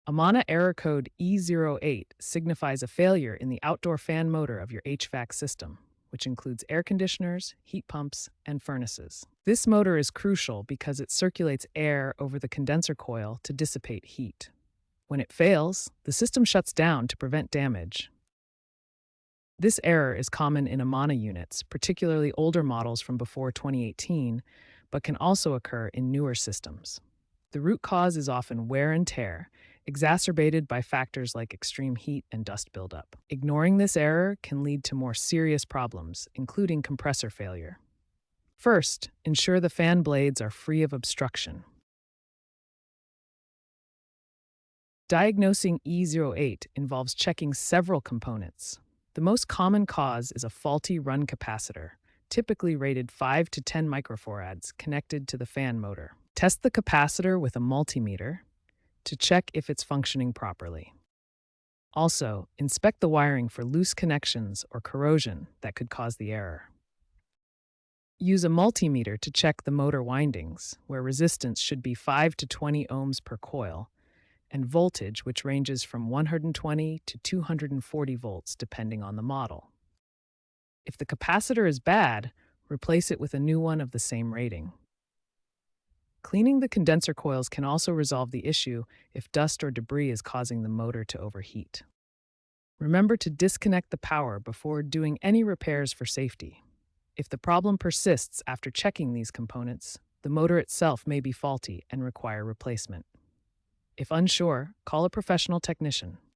Amana Error Code E08 signifies a failure in the outdoor fan motor of your HVAC system, which includes air conditioners, heat pumps, and furnaces. This motor is crucial because it circulates air over the condenser coil to dissipate heat. When it fails, the system shuts down to prevent damage. This error is common in Amana units, particularly older models from before 2018, but can also occur in newer systems. The root cause is often wear and tear, exacerbated by factors like extreme heat and dust buildup. Ignoring this error can lead to more serious problems, including compressor failure. First, ensure the fan blades are free of obstruction. Diagnosing E08 involves checking several components. The most common cause is a faulty run capacitor, typically rated 5 to 10 microfarads, connected to the fan motor. Test the capacitor with a multimeter to check if it's functioning properly. Also, inspect the wiring for loose connections or corrosion that could cause the error. Use a multimeter to check the motor windings, where resistance should be 5 to 20 ohms per coil, and voltage, which ranges from 120 to 240 volts depending on the model. If the capacitor is bad, replace it with a new one of the same rating. Cleaning the condenser coils can also resolve the issue if dust or debris is causing the motor to overheat. Remember to disconnect the power before doing any repairs for safety. If the problem persists after checking these components, the motor itself may be faulty and require replacement. If unsure, call a professional technician.